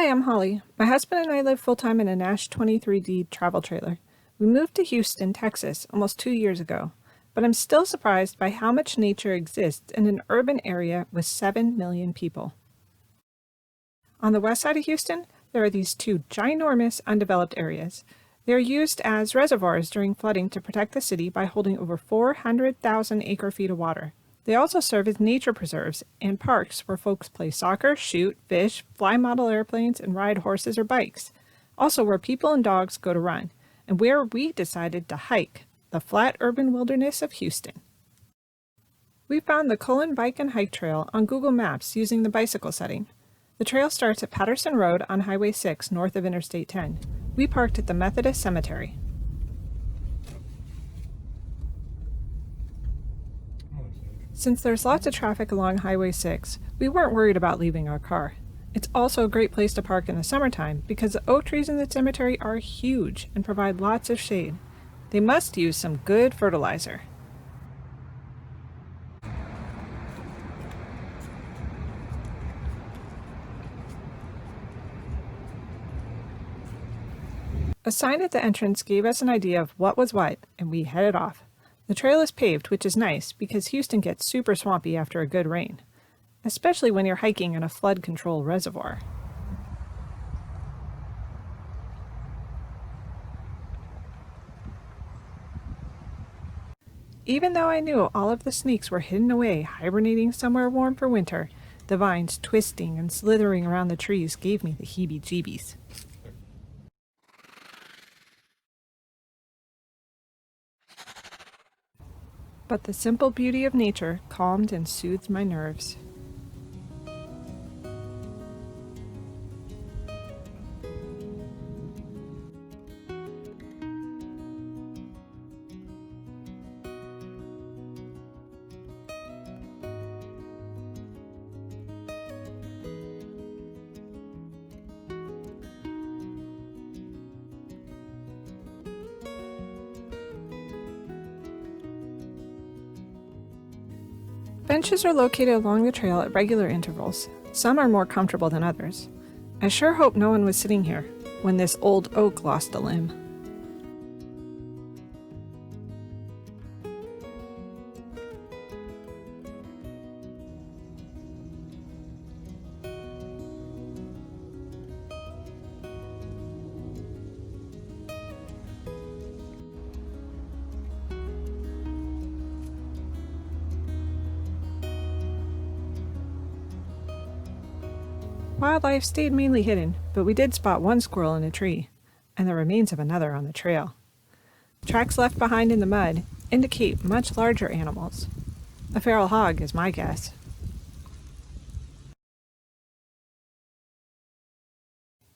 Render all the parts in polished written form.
Hi, I'm Holly. My husband and I live full-time in a Nash 23D travel trailer. We moved to Houston, Texas, almost 2 years ago, but I'm still surprised by how much nature exists in an urban area with 7 million people. On the west side of Houston, there are these two ginormous undeveloped areas. They are used as reservoirs during flooding to protect the city by holding over 400,000 acre-feet of water. They also serve as nature preserves and parks where folks play soccer, shoot, fish, fly model airplanes, and ride horses or bikes. Also where people and dogs go to run, and where we decided to hike, the flat urban wilderness of Houston. We found the Cullen Bike and Hike Trail on Google Maps using the bicycle setting. The trail starts at Patterson Road on Highway 6 north of Interstate 10. We parked at the Methodist Cemetery. Since there's lots of traffic along Highway 6, we weren't worried about leaving our car. It's also a great place to park in the summertime because the oak trees in the cemetery are huge and provide lots of shade. They must use some good fertilizer. A sign at the entrance gave us an idea of what was what, and we headed off. The trail is paved, which is nice because Houston gets super swampy after a good rain, especially when you're hiking in a flood control reservoir. Even though I knew all of the snakes were hidden away, hibernating somewhere warm for winter, the vines twisting and slithering around the trees gave me the heebie-jeebies. But the simple beauty of nature calmed and soothed my nerves. Benches are located along the trail at regular intervals. Some are more comfortable than others. I sure hope no one was sitting here when this old oak lost a limb. Wildlife stayed mainly hidden, but we did spot one squirrel in a tree, and the remains of another on the trail. Tracks left behind in the mud indicate much larger animals. A feral hog is my guess.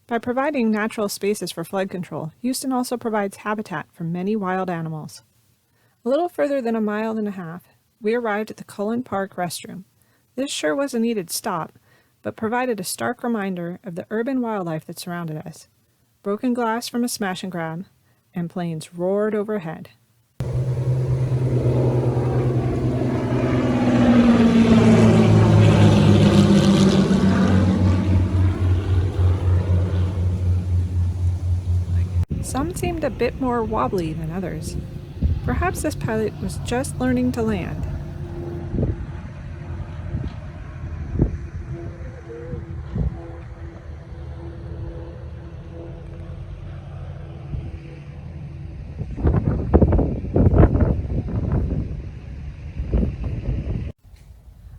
By providing natural spaces for flood control, Houston also provides habitat for many wild animals. A little further than a mile and a half, we arrived at the Cullen Park restroom. This sure was a needed stop, but provided a stark reminder of the urban wildlife that surrounded us. Broken glass from a smash and grab, and planes roared overhead. Some seemed a bit more wobbly than others. Perhaps this pilot was just learning to land.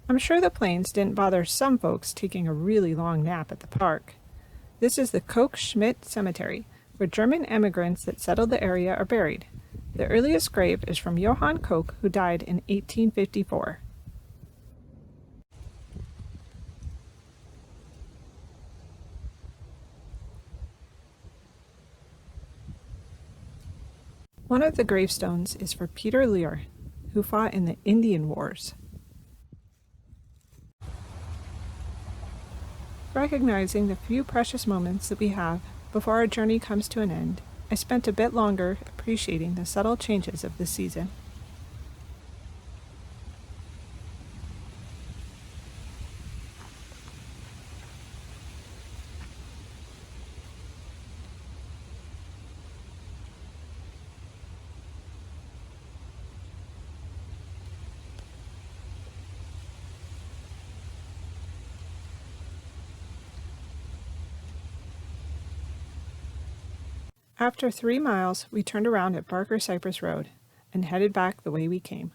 I'm sure the planes didn't bother some folks taking a really long nap at the park. This is the Koch-Schmidt Cemetery, where German immigrants that settled the area are buried. The earliest grave is from Johann Koch, who died in 1854. One of the gravestones is for Peter Lear, who fought in the Indian Wars. Recognizing the few precious moments that we have before our journey comes to an end, I spent a bit longer appreciating the subtle changes of the season. After 3 miles, we turned around at Barker Cypress Road and headed back the way we came.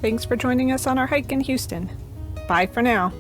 Thanks for joining us on our hike in Houston. Bye for now.